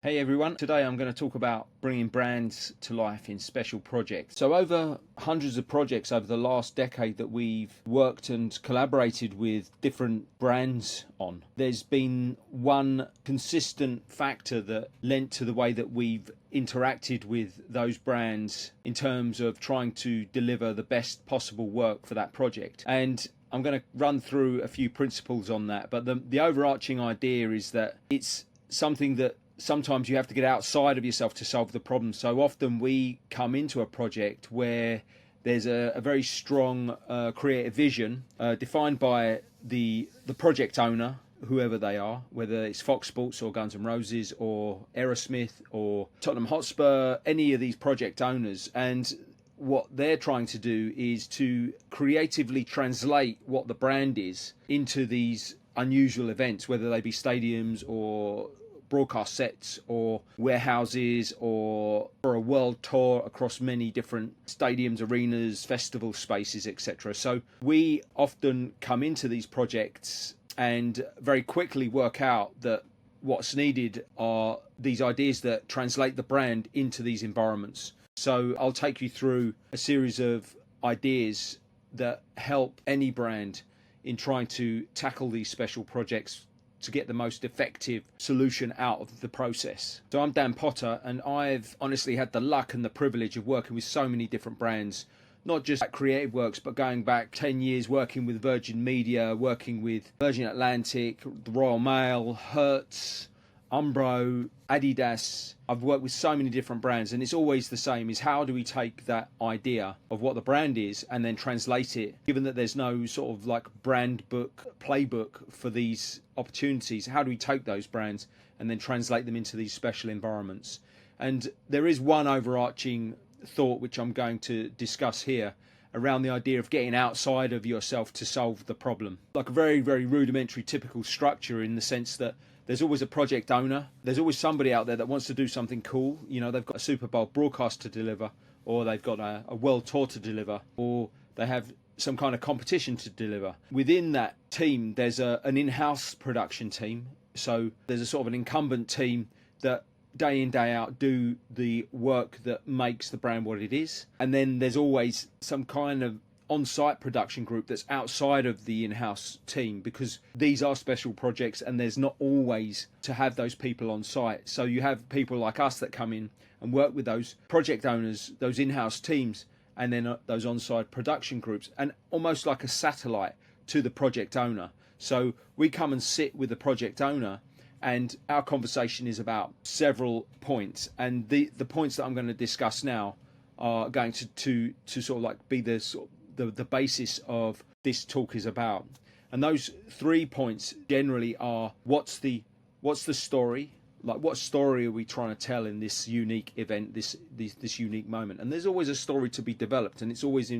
Hey everyone, today I'm going to talk about bringing brands to life in special projects. So over hundreds of projects over the last decade that we've worked and collaborated with different brands on, there's been one consistent factor that lent to the way that we've interacted with those brands in terms of trying to deliver the best possible work for that project. And I'm going to run through a few principles on that, but the overarching idea is that it's something that sometimes you have to get outside of yourself to solve the problem. So often we come into a project where there's a very strong creative vision defined by the project owner, whoever they are, whether it's Fox Sports or Guns N' Roses or Aerosmith or Tottenham Hotspur, any of these project owners. And what they're trying to do is to creatively translate what the brand is into these unusual events, whether they be stadiums or broadcast sets or warehouses or for a world tour across many different stadiums, arenas, festival spaces, etc. So we often come into these projects and very quickly work out that what's needed are these ideas that translate the brand into these environments. So I'll take you through a series of ideas that help any brand in trying to tackle these special projects to get the most effective solution out of the process. So I'm Dan Potter, and I've honestly had the luck and the privilege of working with so many different brands, not just at Creative Works, but going back 10 years working with Virgin Media, working with Virgin Atlantic, the Royal Mail, Hertz, Umbro, Adidas. I've worked with so many different brands, and it's always the same, is how do we take that idea of what the brand is and then translate it, given that there's no sort of like brand book, playbook for these opportunities, how do we take those brands and then translate them into these special environments? And there is one overarching thought which I'm going to discuss here around the idea of getting outside of yourself to solve the problem. Like a very, very rudimentary typical structure, in the sense that there's always a project owner. There's always somebody out there that wants to do something cool. You know, they've got a Super Bowl broadcast to deliver, or they've got a world tour to deliver, or they have some kind of competition to deliver. Within that team, there's an in-house production team. So there's a sort of an incumbent team that day in, day out do the work that makes the brand what it is. And then there's always some kind of on-site production group that's outside of the in-house team, because these are special projects and there's not always to have those people on site. So you have people like us that come in and work with those project owners, those in-house teams, and then those on-site production groups, and almost like a satellite to the project owner. So we come and sit with the project owner, and our conversation is about several points, and the points that I'm going to discuss now are going to sort of like be the basis of this talk is about. And those 3 points generally are: what's the story, like what story are we trying to tell in this unique event, this unique moment? And there's always a story to be developed, and it's always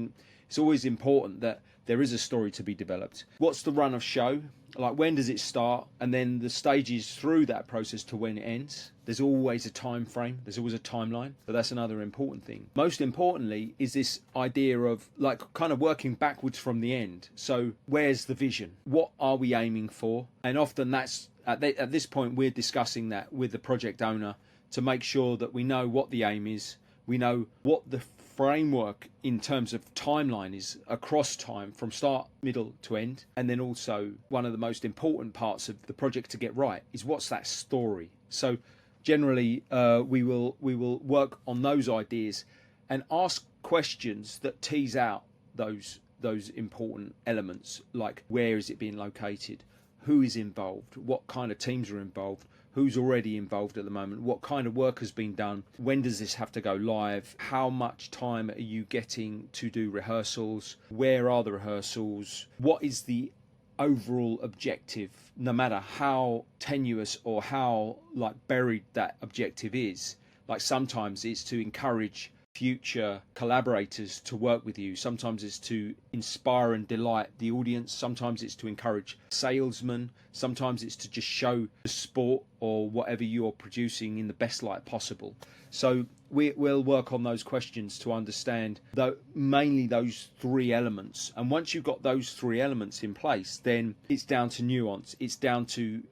important that there is a story to be developed. What's the run of show? Like, when does it start? And then the stages through that process to when it ends. There's always a time frame. There's always a timeline. But that's another important thing. Most importantly is this idea of like kind of working backwards from the end. So where's the vision? What are we aiming for? And often that's at this point we're discussing that with the project owner to make sure that we know what the aim is. We know what the framework in terms of timeline is across time, from start, middle to end. And then also one of the most important parts of the project to get right is what's that story. So generally we will work on those ideas and ask questions that tease out those important elements, like where is it being located, who is involved, what kind of teams are involved, who's already involved at the moment, what kind of work has been done, when does this have to go live, how much time are you getting to do rehearsals, where are the rehearsals, what is the overall objective, no matter how tenuous or how like buried that objective is. Like sometimes it's to encourage future collaborators to work with you. Sometimes it's to inspire and delight the audience. Sometimes it's to encourage salesmen. Sometimes it's to just show the sport or whatever you're producing in the best light possible. So we'll work on those questions to understand mainly those three elements. And once you've got those three elements in place, then it's down to nuance. It's down to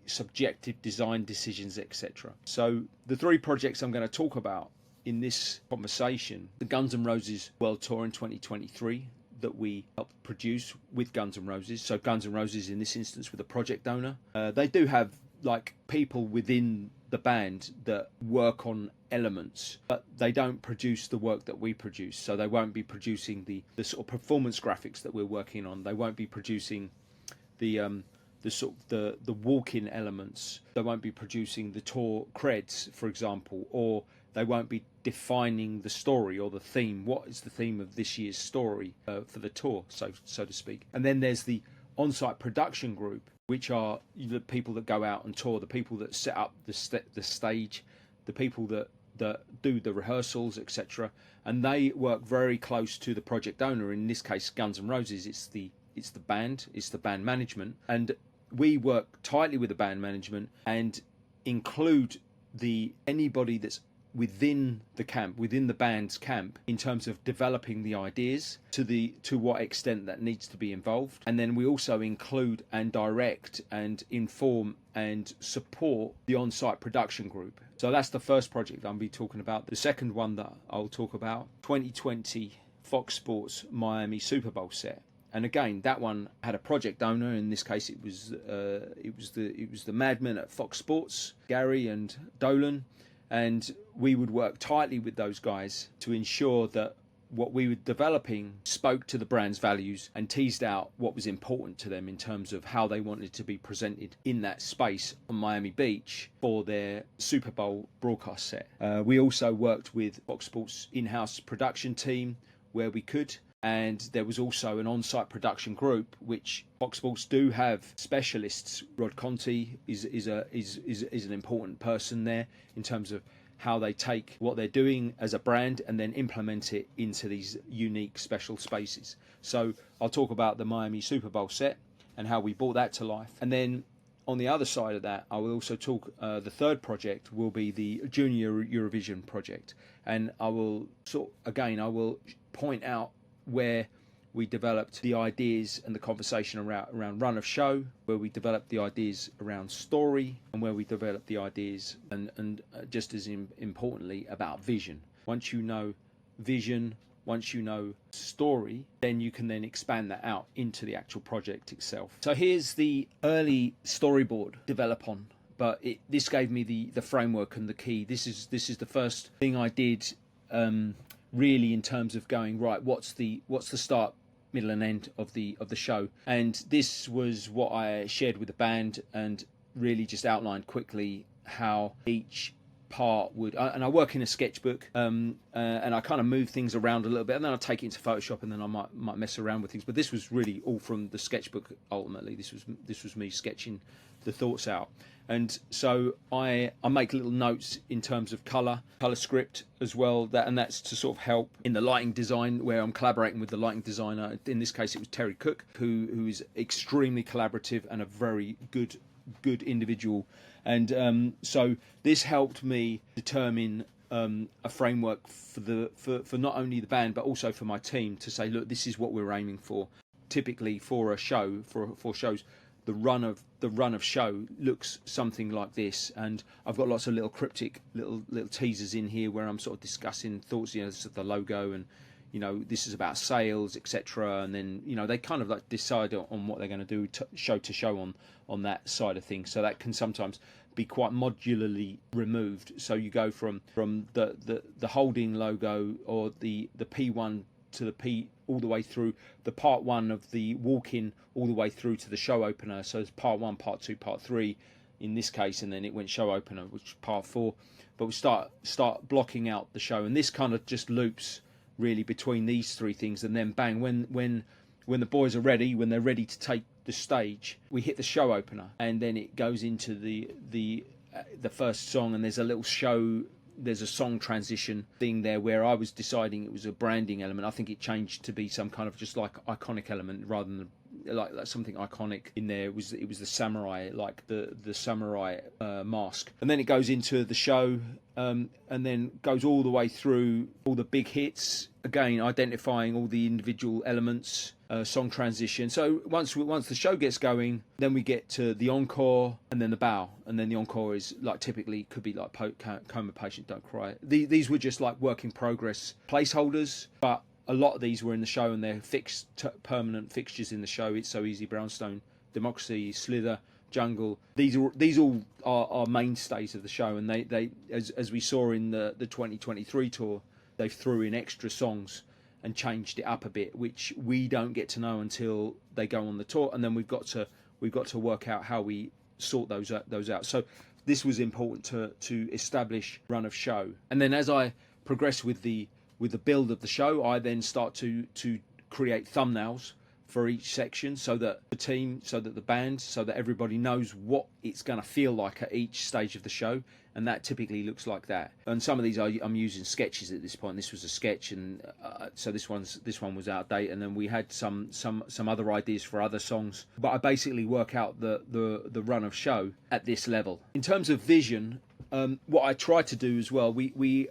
subjective design decisions, etc. So the three projects I'm going to talk about in this conversation: the Guns N' Roses World Tour in 2023 that we helped produce with Guns N' Roses. So Guns N' Roses in this instance with a project owner. They do have like people within the band that work on elements, but they don't produce the work that we produce. So they won't be producing the sort of performance graphics that we're working on. They won't be producing the walk-in elements. They won't be producing the tour creds, for example, or they won't be defining the story or the theme. What is the theme of this year's story for the tour, so to speak? And then there's the on-site production group, which are the people that go out and tour, the people that set up the stage, the people that do the rehearsals, etc. And they work very close to the project owner. In this case, Guns N' Roses, it's the band management, and we work tightly with the band management and include anybody that's within the camp, within the band's camp, in terms of developing the ideas to what extent that needs to be involved. And then we also include and direct and inform and support the on-site production group. So that's the first project I'll be talking about. The second one that I'll talk about, 2020 Fox Sports Miami Super Bowl set. And again, that one had a project owner. In this case, it was the madmen at Fox Sports, Gary and Dolan. And we would work tightly with those guys to ensure that what we were developing spoke to the brand's values and teased out what was important to them in terms of how they wanted to be presented in that space on Miami Beach for their Super Bowl broadcast set. We also worked with Fox Sports in-house production team where we could. And there was also an on-site production group, which Fox Sports do have specialists. Rod Conti is an important person there in terms of how they take what they're doing as a brand and then implement it into these unique special spaces. So I'll talk about the Miami Super Bowl set and how we brought that to life. And then on the other side of that, I will also talk, the third project will be the Junior Eurovision project. And I will point out where we developed the ideas and the conversation around run of show, where we developed the ideas around story, and where we developed the ideas and just as importantly about vision. Once you know vision, once you know story, then you can then expand that out into the actual project itself. So here's the early storyboard develop on, but this gave me the framework and the key. This is the first thing I did really in terms of going, right, what's the start, middle and end of the show. And this was what I shared with the band and really just outlined quickly how each part would, and I work in a sketchbook, and I kind of move things around a little bit, and then I'll take it into Photoshop, and then I might mess around with things. But this was really all from the sketchbook. Ultimately, this was me sketching the thoughts out. And so I make little notes in terms of color script as well, and that's to sort of help in the lighting design, where I'm collaborating with the lighting designer. In this case, it was Terry Cook, who is extremely collaborative and a very good individual. And so this helped me determine a framework for not only the band but also for my team, to say, look, this is what we're aiming for. Typically for a show, for shows, the run of show looks something like this, and I've got lots of little cryptic little teasers in here where I'm sort of discussing thoughts, this is the logo, and this is about sales, etc. And then they kind of like decide on what they're going to do show to show on that side of things. So that can sometimes be quite modularly removed. So you go from the holding logo or the P1 to the P all the way through the part one of the walk-in all the way through to the show opener. So it's part one, part two, part three in this case, and then it went show opener, which is part four. But we start blocking out the show, and this kind of just loops really between these three things, and then bang, when the boys are ready, when they're ready to take the stage, we hit the show opener, and then it goes into the first song, and there's a little show there's a song transition thing there where I was deciding it was a branding element. I think it changed to be some kind of just like iconic element rather than like something iconic in there. It was the samurai, like the samurai mask, and then it goes into the show, and then goes all the way through all the big hits, again identifying all the individual elements, song transition. So once the show gets going, then we get to the encore and then the bow, and then the encore is like typically could be like coma patient don't cry. These were just like work in progress placeholders, but a lot of these were in the show and they're fixed, permanent fixtures in the show. It's So Easy, Brownstone, Democracy, Slither, Jungle. These all are mainstays of the show, and they as we saw in the 2023 tour, they threw in extra songs and changed it up a bit, which we don't get to know until they go on the tour, and then we've got to work out how we sort those out. So this was important to establish run of show, and then as I progress with the build of the show, I then start to create thumbnails for each section, so that the team, so that the band, so that everybody knows what it's going to feel like at each stage of the show, and that typically looks like that. And some of these I'm using sketches at this point. This was a sketch, and so this one was out of date, and then we had some other ideas for other songs. But I basically work out the run of show at this level. In terms of vision, what I try to do as well, we're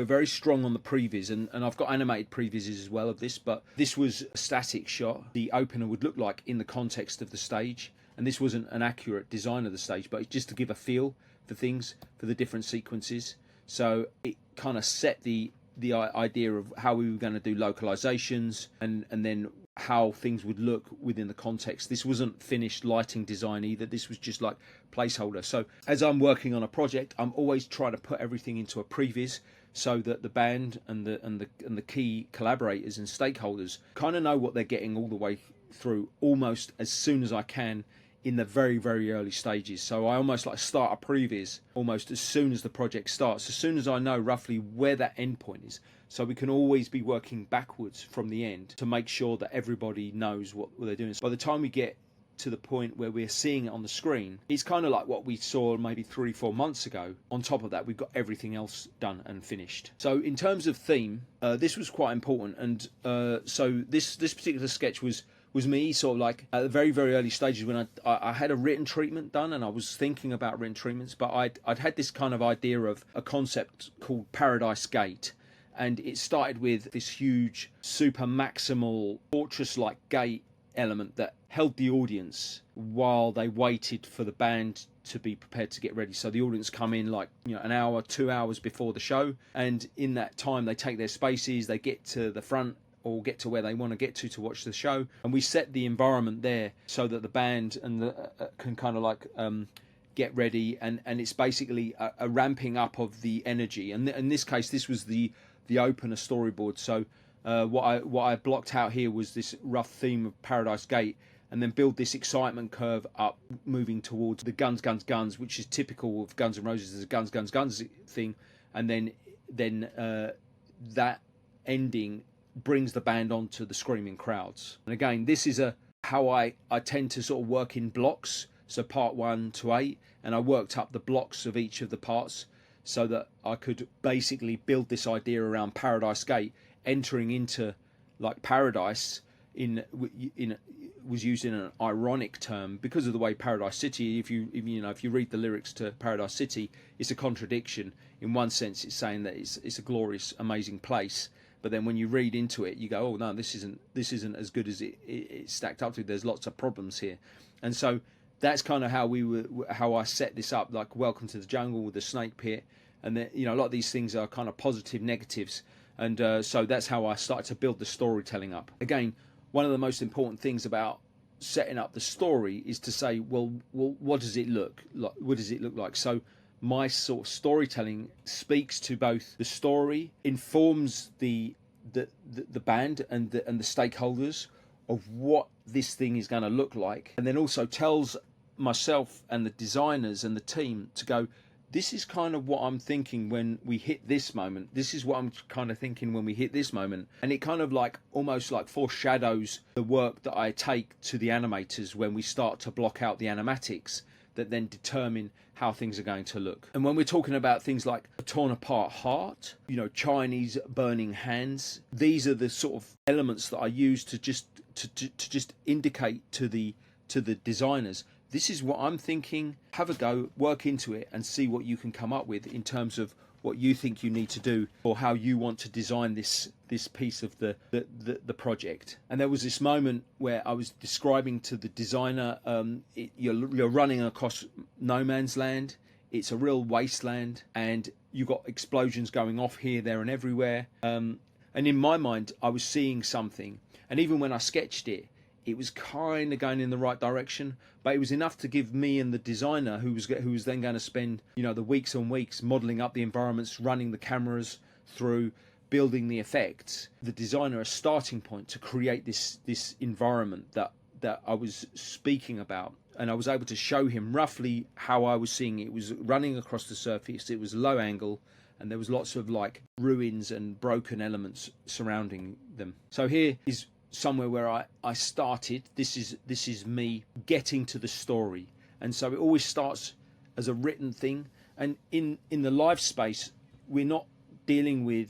very strong on the previs, and I've got animated previs as well of this, but this was a static shot. The opener would look like in the context of the stage, and this wasn't an accurate design of the stage, but just to give a feel for things, for the different sequences. So it kind of set the idea of how we were going to do localizations, and then how things would look within the context. This wasn't finished lighting design either. This was just like placeholder. So as I'm working on a project, I'm always trying to put everything into a previs, so that the band and the key collaborators and stakeholders kind of know what they're getting all the way through, almost as soon as I can in the very, very early stages. So I almost like start a previs almost as soon as the project starts, as soon as I know roughly where that end point is. So we can always be working backwards from the end to make sure that everybody knows what they're doing. So by the time we get to the point where we're seeing it on the screen, it's kind of like what we saw maybe 3-4 months ago. On top of that, we've got everything else done and finished. So in terms of theme, this was quite important. And so this particular sketch was me sort of like at the very, very early stages when I had a written treatment done, and I was thinking about written treatments, but I'd had this kind of idea of a concept called Paradise Gate. And it started with this huge, super maximal, fortress-like gate element that held the audience while they waited for the band to be prepared to get ready. So the audience come in like, an hour, 2 hours before the show, and in that time they take their spaces, they get to the front or get to where they want to get to watch the show, and we set the environment there so that the band and can kind of like get ready, and it's basically a ramping up of the energy. And in this case, this was the opener storyboard. So what I blocked out here was this rough theme of Paradise Gate, and then build this excitement curve up, moving towards the guns, guns, guns, which is typical of Guns N' Roses. There's a guns, guns, guns thing, and then that ending brings the band onto the screaming crowds. And again, this is how I tend to sort of work in blocks. So part 1 to 8, and I worked up the blocks of each of the parts, so that I could basically build this idea around Paradise Gate, entering into like paradise was used in an ironic term because of the way Paradise City, if you read the lyrics to Paradise City, it's a contradiction. In one sense, it's saying that it's a glorious, amazing place, but then when you read into it, you go, oh no, this isn't as good as it's stacked up to. There's lots of problems here. And so that's kind of how I set this up, like Welcome to the Jungle with the snake pit, and then a lot of these things are kind of positive negatives, and so that's how I started to build the storytelling up. Again, one of the most important things about setting up the story is to say, well, what does it look like? What does it look like? So my sort of storytelling speaks to both the story, informs the band and the stakeholders of what this thing is going to look like, and then also tells myself and the designers and the team to go, this is kind of what I'm thinking when we hit this moment. This is what I'm kind of thinking when we hit this moment. And it kind of like almost like foreshadows the work that I take to the animators when we start to block out the animatics. that then determine how things are going to look. And when we're talking about things like a torn apart heart, Chinese burning hands, these are the sort of elements that I use to just indicate to the designers, this is what I'm thinking. Have a go, work into it, and see what you can come up with in terms of what you think you need to do, or how you want to design this piece of the project. And there was this moment where I was describing to the designer, you're running across no man's land. It's a real wasteland, and you've got explosions going off here, there, and everywhere. And in my mind, I was seeing something. And even when I sketched it, it was kind of going in the right direction, but it was enough to give me and the designer, who was then going to spend the weeks and weeks modelling up the environments, running the cameras through, building the effects, the designer a starting point to create this environment that I was speaking about. And I was able to show him roughly how I was seeing it. It was running across the surface, it was low angle, and there was lots of like ruins and broken elements surrounding them. So here is somewhere where I started. This is me getting to the story. And so it always starts as a written thing, and in the live space we're not dealing with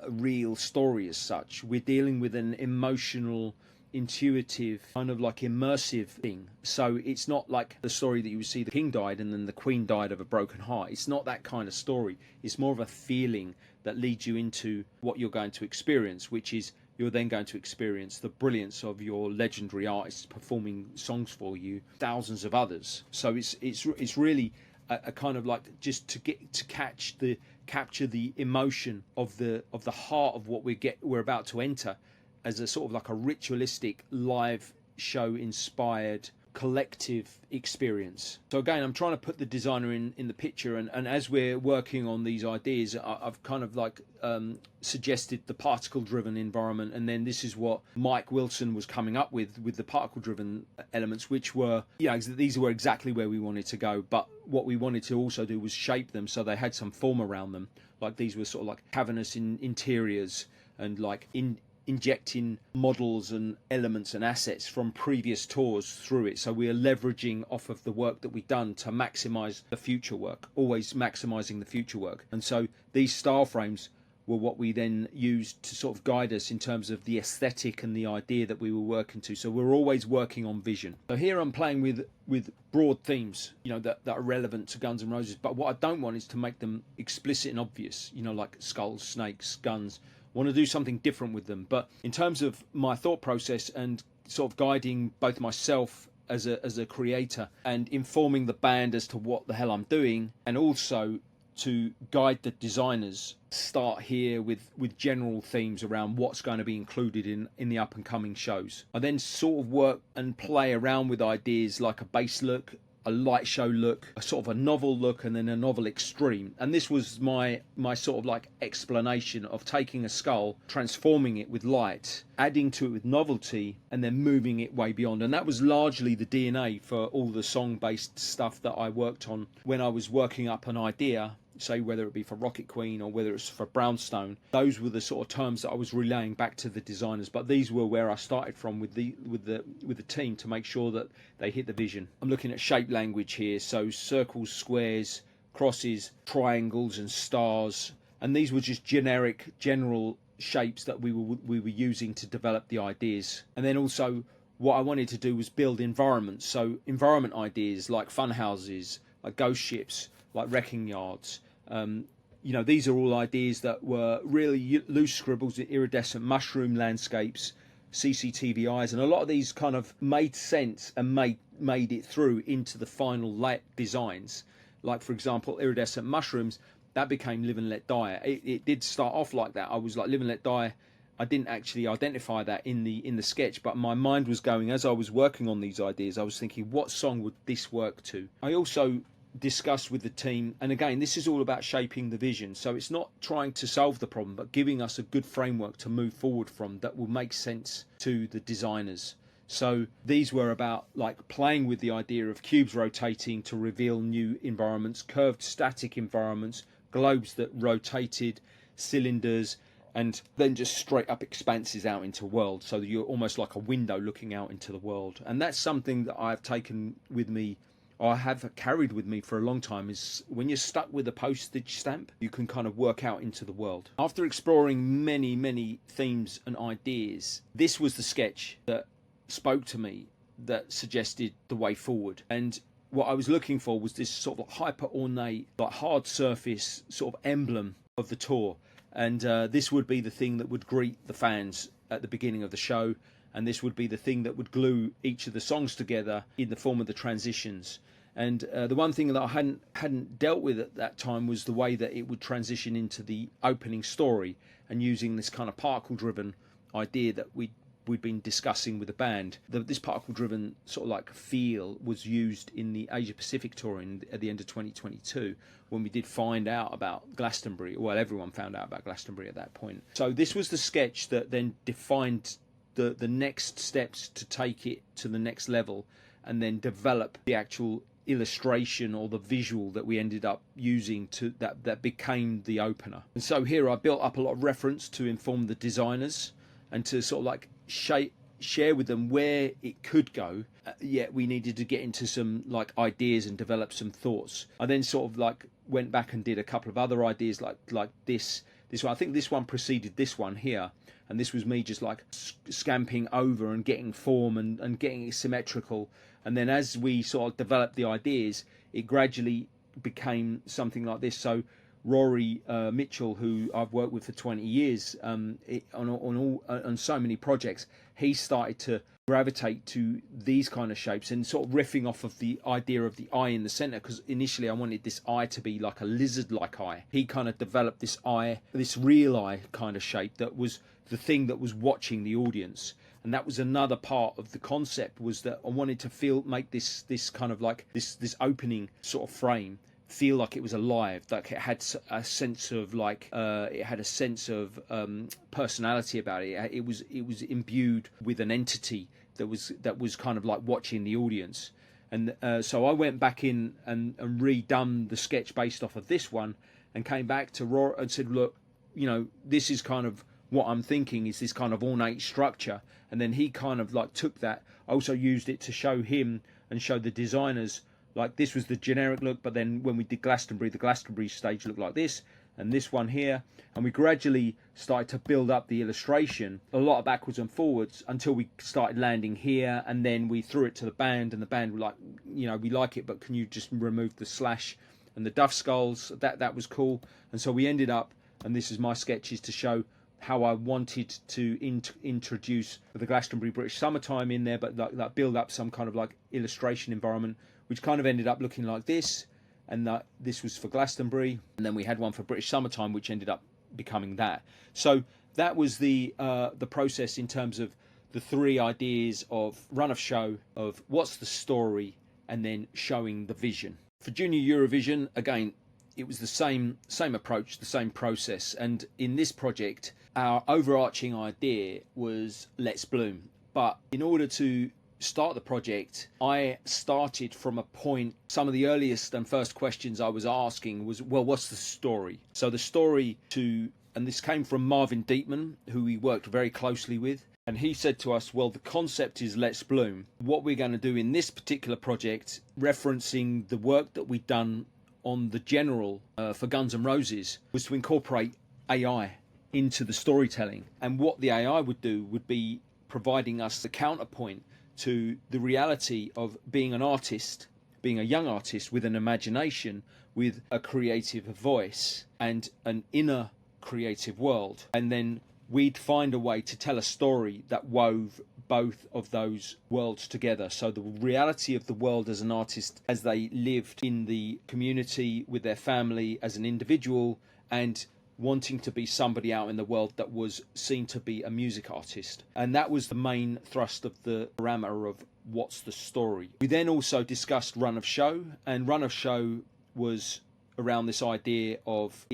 a real story as such. We're dealing with an emotional, intuitive, kind of like immersive thing. So it's not like the story that you would see the king died and then the queen died of a broken heart. It's not that kind of story. It's more of a feeling that leads you into what you're going to experience, which is you're then going to experience the brilliance of your legendary artists performing songs for you, thousands of others. So it's really a kind of like just to capture the emotion of the heart of what we're about to enter, as a sort of like a ritualistic live show inspired collective experience. So again, I'm trying to put the designer in the picture, and as we're working on these ideas, I've kind of like suggested the particle driven environment, and then this is what Mike Wilson was coming up with the particle driven elements, which were these were exactly where we wanted to go, but what we wanted to also do was shape them so they had some form around them. Like these were sort of like cavernous interiors, and like injecting models and elements and assets from previous tours through it. So we are leveraging off of the work that we've done to maximize the future work, always maximizing the future work. And so these style frames were what we then used to sort of guide us in terms of the aesthetic and the idea that we were working to. So we're always working on vision. So here I'm playing with broad themes, that are relevant to Guns N' Roses, but what I don't want is to make them explicit and obvious, like skulls, snakes, guns. Want to do something different with them. But in terms of my thought process and sort of guiding both myself as a creator and informing the band as to what the hell I'm doing, and also to guide the designers, start here with general themes around what's going to be included in the up and coming shows. I then sort of work and play around with ideas like a bass look, a light show look, a sort of a novel look, and then a novel extreme. And this was my sort of like explanation of taking a skull, transforming it with light, adding to it with novelty, and then moving it way beyond. And that was largely the DNA for all the song-based stuff that I worked on when I was working up an idea, say whether it be for Rocket Queen or whether it's for Brownstone. Those were the sort of terms that I was relaying back to the designers, but these were where I started from with the team to make sure that they hit the vision. I'm looking at shape language here, so circles, squares, crosses, triangles and stars, and these were just general shapes that we were using to develop the ideas. And then also what I wanted to do was build environments, so environment ideas like fun houses, like ghost ships, like wrecking yards. These are all ideas that were really loose scribbles, iridescent mushroom landscapes, CCTV eyes, and a lot of these kind of made sense and made it through into the final designs. Like, for example, iridescent mushrooms, that became Live and Let Die. It did start off like that. I was like, Live and Let Die. I didn't actually identify that in the sketch, but my mind was going, as I was working on these ideas, I was thinking, what song would this work to? I also discussed with the team, and again, this is all about shaping the vision, so it's not trying to solve the problem but giving us a good framework to move forward from that will make sense to the designers. So these were about like playing with the idea of cubes rotating to reveal new environments, curved static environments, globes that rotated, cylinders, and then just straight up expanses out into world, so that you're almost like a window looking out into the world. And that's something that I've taken with me I have carried with me for a long time is when you're stuck with a postage stamp, you can kind of work out into the world. After exploring many themes and ideas, this was the sketch that spoke to me, that suggested the way forward. And what I was looking for was this sort of hyper ornate, like hard surface sort of emblem of the tour. And this would be the thing that would greet the fans at the beginning of the show. And this would be the thing that would glue each of the songs together in the form of the transitions. And the one thing that I hadn't dealt with at that time was the way that it would transition into the opening story, and using this kind of particle-driven idea that we'd been discussing with the band. This particle-driven sort of like feel was used in the Asia Pacific tour at the end of 2022, when we did find out about Glastonbury. Well, everyone found out about Glastonbury at that point. So this was the sketch that then defined the next steps to take it to the next level, and then develop the actual illustration or the visual that we ended up using to that became the opener. And so here I built up a lot of reference to inform the designers and to sort of like share with them where it could go, yet we needed to get into some like ideas and develop some thoughts. I then sort of like went back and did a couple of other ideas like this one. I think this one preceded this one here, and this was me just like scamping over and getting form and getting it symmetrical. And then as we sort of developed the ideas, it gradually became something like this. So Rory Mitchell, who I've worked with for 20 years on so many projects, he started to gravitate to these kind of shapes, and sort of riffing off of the idea of the eye in the center, because initially I wanted this eye to be like a lizard-like eye. He kind of developed this eye, this real eye kind of shape that was the thing that was watching the audience. And that was another part of the concept, was that I wanted to make this kind of like this opening sort of frame feel like it was alive, like it had a sense of like personality about it. It was imbued with an entity that was kind of like watching the audience. And so I went back in and redone the sketch based off of this one, and came back to Rory and said, look, this is kind of what I'm thinking, is this kind of ornate structure. And then he kind of like took that, also used it to show him and show the designers, like this was the generic look, but then when we did Glastonbury, the Glastonbury stage looked like this, and this one here. And we gradually started to build up the illustration, a lot of backwards and forwards, until we started landing here. And then we threw it to the band, and the band were like, we like it, but can you just remove the slash and the duff skulls? That was cool. And so we ended up, and this is my sketches to show how I wanted to introduce the Glastonbury British Summertime in there, but like build up some kind of like illustration environment, which kind of ended up looking like this. And this was for Glastonbury, and then we had one for British Summertime, which ended up becoming that. So that was the process in terms of the three ideas of run of show, of what's the story, and then showing the vision. For Junior Eurovision, again, it was the same approach, the same process. And in this project, our overarching idea was let's bloom. But in order to start the project, I started from a point. Some of the earliest and first questions I was asking was, well, what's the story? So the story and this came from Marvin Dietman, who we worked very closely with. And he said to us, well, the concept is let's bloom. What we're going to do in this particular project, referencing the work that we'd done on the general for Guns N' Roses, was to incorporate AI into the storytelling. And what the AI would do would be providing us the counterpoint to the reality of being an artist, being a young artist with an imagination, with a creative voice and an inner creative world. And then we'd find a way to tell a story that wove both of those worlds together. So the reality of the world as an artist, as they lived in the community with their family as an individual, and wanting to be somebody out in the world that was seen to be a music artist. And that was the main thrust of the parameter of what's the story. We then also discussed run of show, and run of show was around this idea of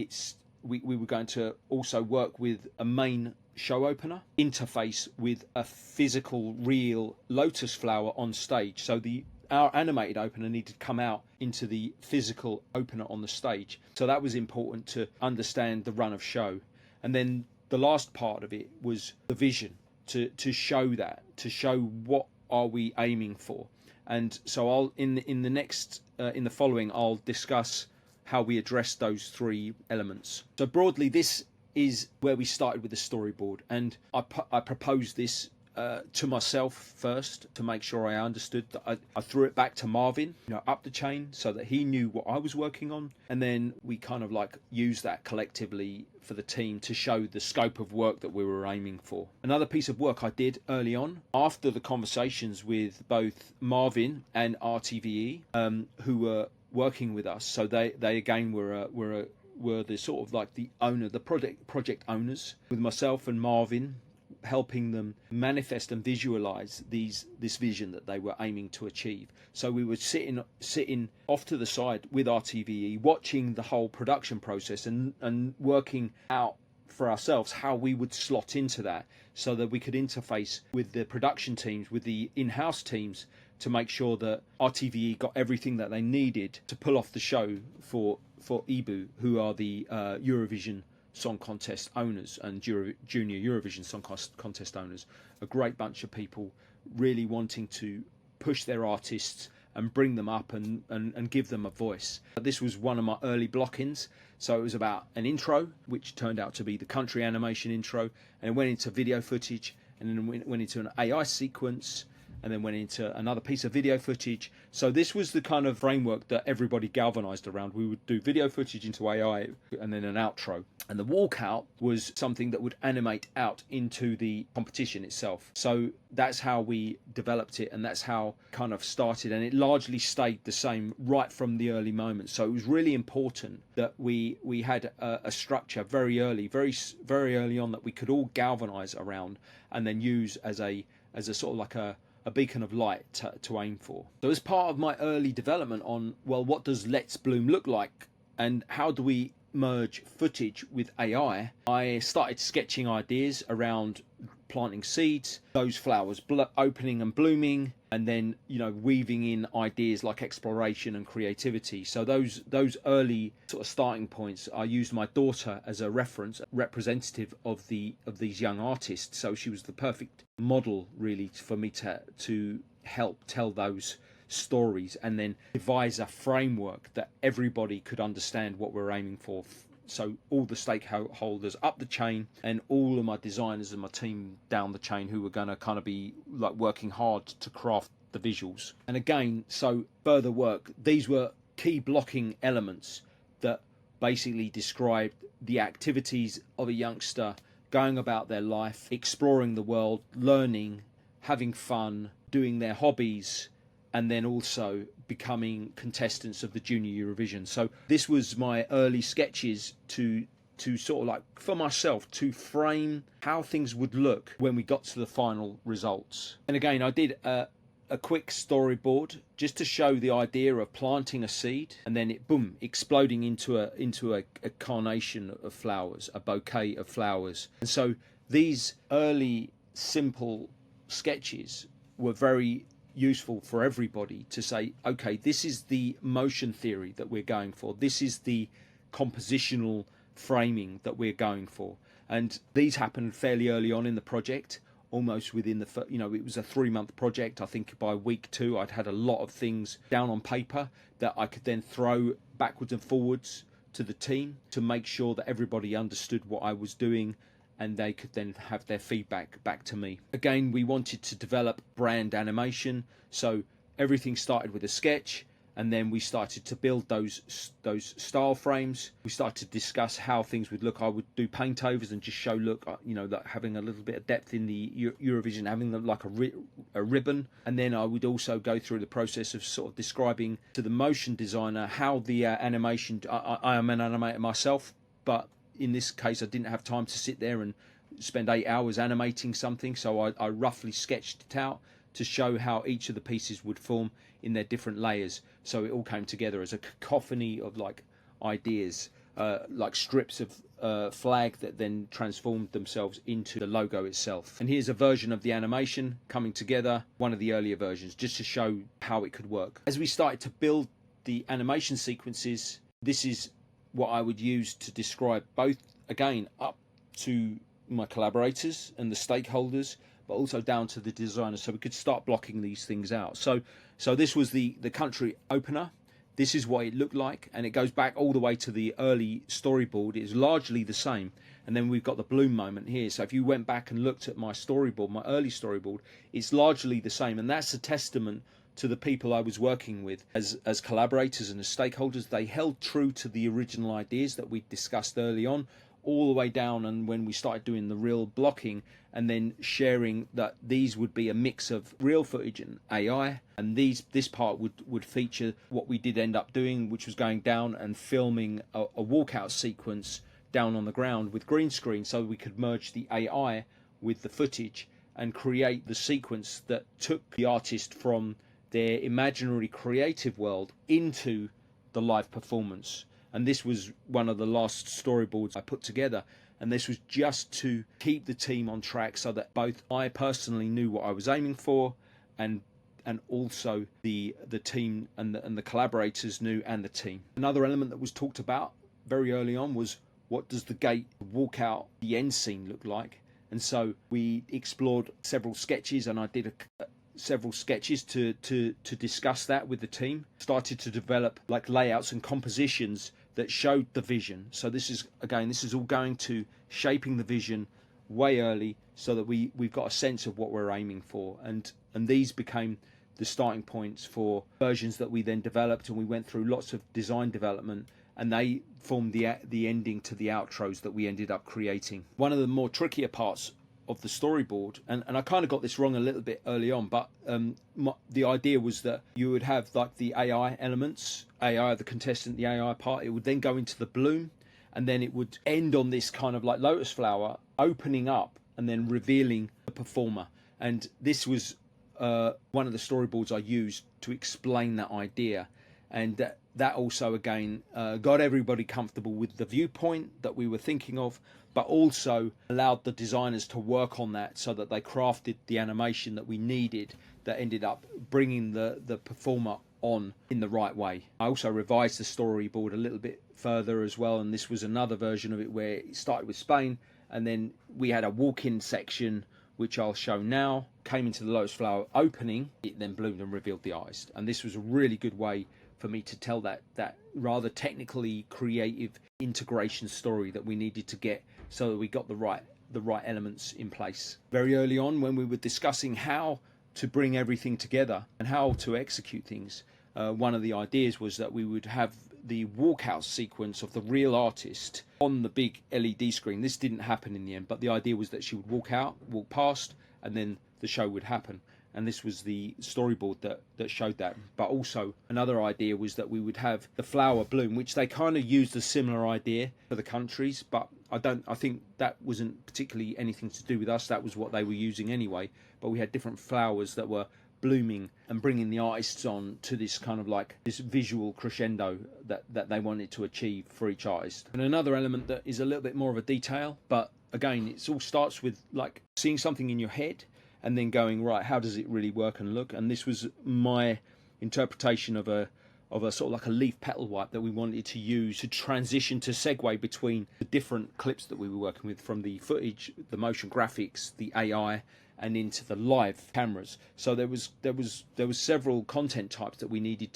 we were going to also work with a main show opener, interface with a physical, real lotus flower on stage. So our animated opener needed to come out into the physical opener on the stage. So that was important to understand the run of show. And then the last part of it was the vision, to show what are we aiming for. And so I'll in the next in the following I'll discuss how we address those three elements. So broadly, this is where we started with the storyboard, and I proposed this to myself first to make sure I understood that. I threw it back to Marvin, up the chain, so that he knew what I was working on, and then we kind of like used that collectively for the team to show the scope of work that we were aiming for. Another piece of work I did early on, after the conversations with both Marvin and RTVE, who were working with us, so they again were the sort of like the project owners, with myself and Marvin helping them manifest and visualize this vision that they were aiming to achieve. So we were sitting off to the side with RTVE, watching the whole production process and working out for ourselves how we would slot into that, so that we could interface with the production teams, with the in-house teams, to make sure that RTVE got everything that they needed to pull off the show for EBU, who are the Eurovision Song Contest owners and Junior Eurovision Song Contest owners. A great bunch of people really wanting to push their artists and bring them up and give them a voice. This was one of my early block-ins. So it was about an intro, which turned out to be the country animation intro, and it went into video footage, and then went into an AI sequence, and then went into another piece of video footage. So this was the kind of framework that everybody galvanized around. We would do video footage into AI and then an outro. And the walkout was something that would animate out into the competition itself. So that's how we developed it, and that's how kind of started. And it largely stayed the same right from the early moments. So it was really important that we had a structure very early on that we could all galvanize around, and then use as a sort of like a beacon of light to aim for. So as part of my early development on, well, what does Let's Bloom look like, and how do we merge footage with AI, I started sketching ideas around planting seeds, those flowers opening and blooming, and then weaving in ideas like exploration and creativity. So those early sort of starting points, I used my daughter as a representative of these young artists. So she was the perfect model really for me to help tell those stories, and then devise a framework that everybody could understand what we're aiming for. So all the stakeholders up the chain, and all of my designers and my team down the chain, who were going to kind of be like working hard to craft the visuals. And again, so further work, these were key blocking elements that basically described the activities of a youngster going about their life, exploring the world, learning, having fun, doing their hobbies, and then also becoming contestants of the Junior Eurovision. So this was my early sketches to sort of like, for myself, to frame how things would look when we got to the final results. And again, I did a quick storyboard just to show the idea of planting a seed, and then it exploding into a carnation of flowers, a bouquet of flowers. And so these early simple sketches were very useful for everybody to say, okay, this is the motion theory that we're going for, this is the compositional framing that we're going for. And these happened fairly early on in the project, almost within it was a 3-month project. I think by week 2 I'd had a lot of things down on paper that I could then throw backwards and forwards to the team to make sure that everybody understood what I was doing, and they could then have their feedback back to me. Again, we wanted to develop brand animation, so everything started with a sketch, and then we started to build those style frames. We started to discuss how things would look. I would do paint overs and just show, look, that having a little bit of depth in the Eurovision, having them like a ribbon. And then I would also go through the process of sort of describing to the motion designer how the animation, I am an animator myself, but in this case I didn't have time to sit there and spend 8 hours animating something, so I roughly sketched it out to show how each of the pieces would form in their different layers. So it all came together as a cacophony of like ideas, like strips of flag that then transformed themselves into the logo itself. And here's a version of the animation coming together, one of the earlier versions, just to show how it could work. As we started to build the animation sequences, this is what I would use to describe both, again, up to my collaborators and the stakeholders, but also down to the designers, so we could start blocking these things out. So this was the country opener. This is what it looked like, and it goes back all the way to the early storyboard. It's largely the same, and then we've got the bloom moment here. So if you went back and looked at my storyboard, my early storyboard, it's largely the same, and that's a testament to the people I was working with as collaborators and as stakeholders. They held true to the original ideas that we discussed early on, all the way down, and when we started doing the real blocking and then sharing that these would be a mix of real footage and AI, and this part would feature what we did end up doing, which was going down and filming a walkout sequence down on the ground with green screen, so we could merge the AI with the footage and create the sequence that took the artist from their imaginary creative world into the live performance. And this was one of the last storyboards I put together, and this was just to keep the team on track, so that both I personally knew what I was aiming for, and also the team and the collaborators knew, and the team. Another element that was talked about very early on was, what does the gate walkout, the end scene look like? And so we explored several sketches, and I did several sketches to discuss that with the team. Started to develop like layouts and compositions that showed the vision. So this is all going to shaping the vision way early, so that we've got a sense of what we're aiming for, and these became the starting points for versions that we then developed, and we went through lots of design development, and they formed the ending to the outros that we ended up creating. One of the more trickier parts of the storyboard, and I kind of got this wrong a little bit early on, but the idea was that you would have like the AI elements, AI, the contestant, the AI part, it would then go into the bloom, and then it would end on this kind of like lotus flower opening up and then revealing the performer. And this was one of the storyboards I used to explain that idea, and that also again got everybody comfortable with the viewpoint that we were thinking of, but also allowed the designers to work on that, so that they crafted the animation that we needed, that ended up bringing the performer on in the right way. I also revised the storyboard a little bit further as well, and this was another version of it where it started with Spain, and then we had a walk-in section, which I'll show now, came into the lotus flower opening, it then bloomed and revealed the eyes. And this was a really good way for me to tell that rather technically creative integration story that we needed to get, so that we got the right elements in place. Very early on, when we were discussing how to bring everything together and how to execute things, one of the ideas was that we would have the walkout sequence of the real artist on the big LED screen. This didn't happen in the end, but the idea was that she would walk past, and then the show would happen. And this was the storyboard that showed that. But also another idea was that we would have the flower bloom, which they kind of used a similar idea for the countries, but I think that wasn't particularly anything to do with us. That was what they were using anyway. But we had different flowers that were blooming and bringing the artists on to this kind of like this visual crescendo that they wanted to achieve for each artist. And another element that is a little bit more of a detail, but again, it all starts with like seeing something in your head and then going, right, how does it really work and look? And this was my interpretation of a sort of like a leaf petal wipe that we wanted to use to transition, to segue between the different clips that we were working with, from the footage, the motion graphics, the AI, and into the live cameras. So there was several content types that we needed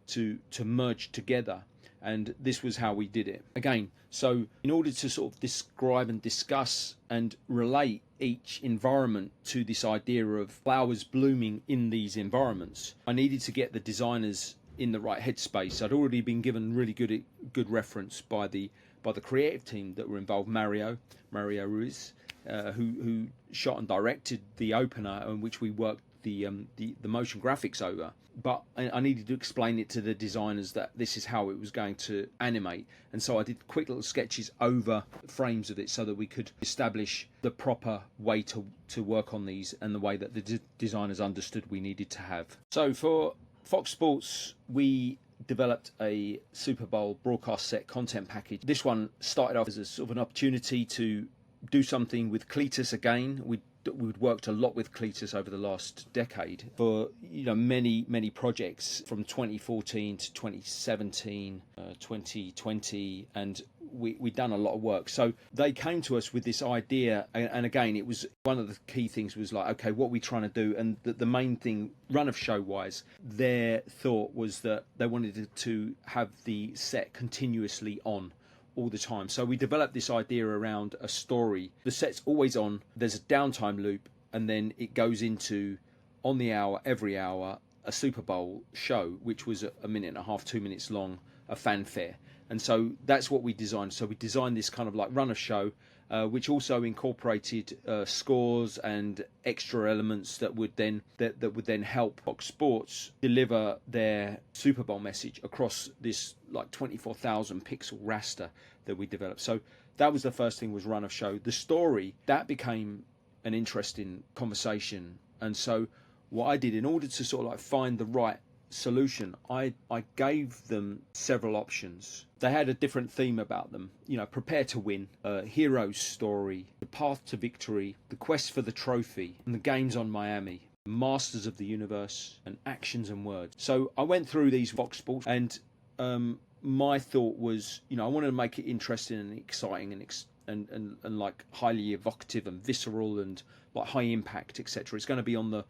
to merge together, and this was how we did it. Again, so in order to sort of describe and discuss and relate each environment to this idea of flowers blooming in these environments, I needed to get the designers in the right headspace. I'd already been given really good reference by the creative team that were involved, Mario Ruiz, who shot and directed the opener, in which we worked the motion graphics over. But I needed to explain it to the designers that this is how it was going to animate, and so I did quick little sketches over frames of it, so that we could establish the proper way to work on these, and the way that the designers understood we needed to have. So for Fox Sports, we developed a Super Bowl broadcast set content package. This one started off as a sort of an opportunity to do something with Cletus again. We'd worked a lot with Cletus over the last decade for many projects from 2014 to 2017, 2020, and we'd done a lot of work. So they came to us with this idea, and again, it was one of the key things was like, okay, what are we trying to do? And the main thing, run of show wise, their thought was that they wanted to have the set continuously on all the time. So we developed this idea around a story. The set's always on, there's a downtime loop, and then it goes into on the hour, every hour, a Super Bowl show, which was a minute and a half, 2 minutes long, a fanfare. And so that's what we designed. So we designed this kind of like run of show, which also incorporated scores and extra elements that would then help Fox Sports deliver their Super Bowl message across this like 24,000 pixel raster that we developed. So that was the first thing, was run of show. The story, that became an interesting conversation. And so what I did, in order to sort of like find the right solution, I gave them several options. They had a different theme about them. You know, prepare to win, hero's story, the path to victory, the quest for the trophy, and the games on Miami, masters of the universe, and actions and words. So I went through these Fox Sports, and my thought was, you know, I wanted to make it interesting and exciting and like highly evocative and visceral and like high impact, etc. It's going to be on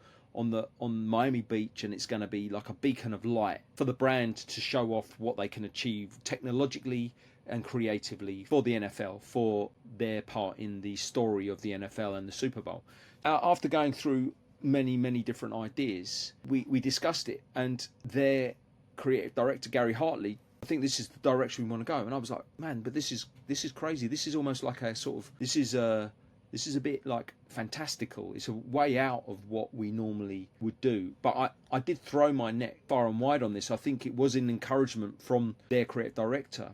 Miami Beach, and it's going to be like a beacon of light for the brand to show off what they can achieve technologically and creatively for the NFL, for their part in the story of the NFL and the Super Bowl. After going through many different ideas, we discussed it, and their creative director, Gary Hartley, I think this is the direction we want to go. And I was like, man, but this is crazy. This is almost like a sort of, this is a bit like fantastical. It's a way out of what we normally would do. But I did throw my net far and wide on this. I think it was an encouragement from their creative director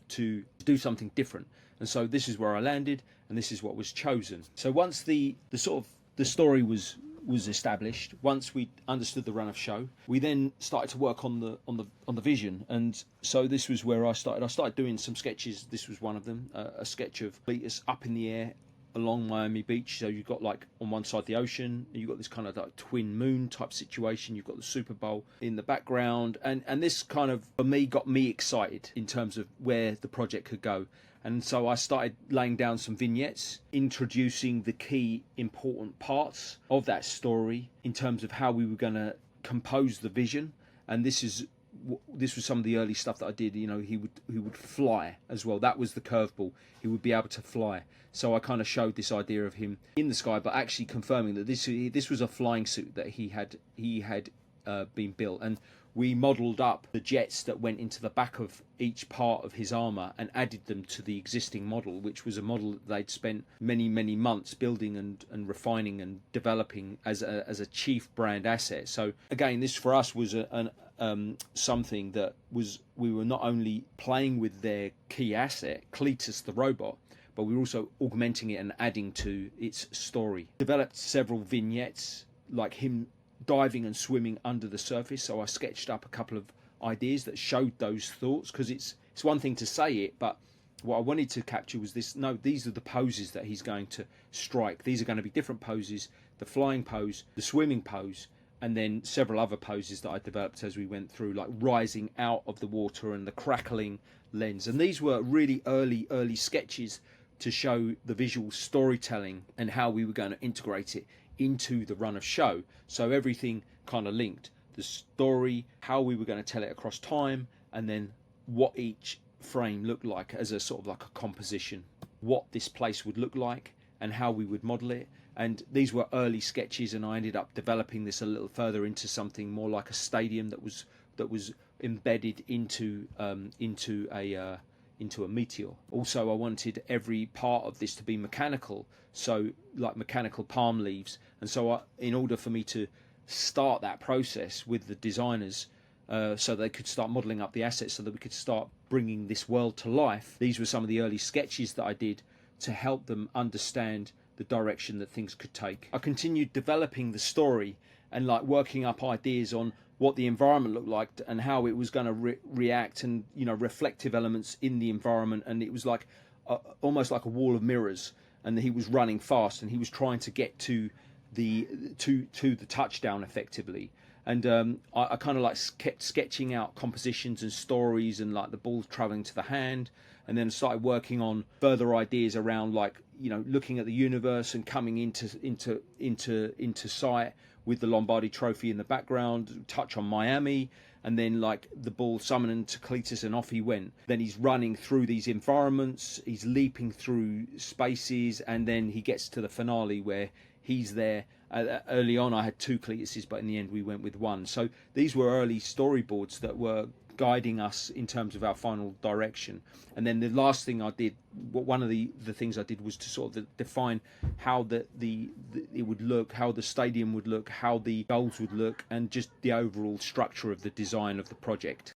to do something different. And so this is where I landed, and this is what was chosen. So once the sort of the story was established, once we understood the run of show, we then started to work on the vision. And so this was where I started doing some sketches. This was one of them, a sketch of Cletus up in the air along Miami Beach. So you've got like on one side the ocean, you've got this kind of like twin moon type situation, you've got the Super Bowl in the background, and this kind of for me got me excited in terms of where the project could go. And so I started laying down some vignettes, introducing the key important parts of that story in terms of how we were going to compose the vision. And this was some of the early stuff that I did. You know, he would fly as well. That was the curveball. He would be able to fly. So I kind of showed this idea of him in the sky, but actually confirming that this was a flying suit that he had been built. And we modelled up the jets that went into the back of each part of his armour and added them to the existing model, which was a model that they'd spent many months building and refining and developing as a chief brand asset. So again, this for us was something that was, we were not only playing with their key asset, Cletus the robot, but we were also augmenting it and adding to its story. Developed several vignettes, like him diving and swimming under the surface. So I sketched up a couple of ideas that showed those thoughts, because it's one thing to say it, but what I wanted to capture was this: no, these are the poses that he's going to strike. These are going to be different poses: the flying pose, the swimming pose, and then several other poses that I developed as we went through, like rising out of the water and the crackling lens. And these were really early sketches to show the visual storytelling and how we were going to integrate it into the run of show. So everything kind of linked: the story, how we were going to tell it across time, and then what each frame looked like as a sort of like a composition, what this place would look like and how we would model it. And these were early sketches, and I ended up developing this a little further into something more like a stadium that was embedded into a meteor. Also, I wanted every part of this to be mechanical, so like mechanical palm leaves. And so in order for me to start that process with the designers, so they could start modelling up the assets, so that we could start bringing this world to life, these were some of the early sketches that I did to help them understand the direction that things could take. I continued developing the story and like working up ideas on what the environment looked like and how it was going to react, and you know, reflective elements in the environment. And it was like almost like a wall of mirrors, and he was running fast and he was trying to get to the touchdown effectively. And I kind of like kept sketching out compositions and stories, and like the ball traveling to the hand, and then started working on further ideas around, like, you know, looking at the universe and coming into sight with the Lombardi Trophy in the background, touch on Miami, and then like the ball summoning to Cletus and off he went. Then he's running through these environments, he's leaping through spaces, and then he gets to the finale where he's there. Early on I had two Cletuses, but in the end we went with one. So these were early storyboards that were guiding us in terms of our final direction. And then the last thing I did, one of the things I did, was to sort of define how it would look, how the stadium would look, how the goals would look, and just the overall structure of the design of the project.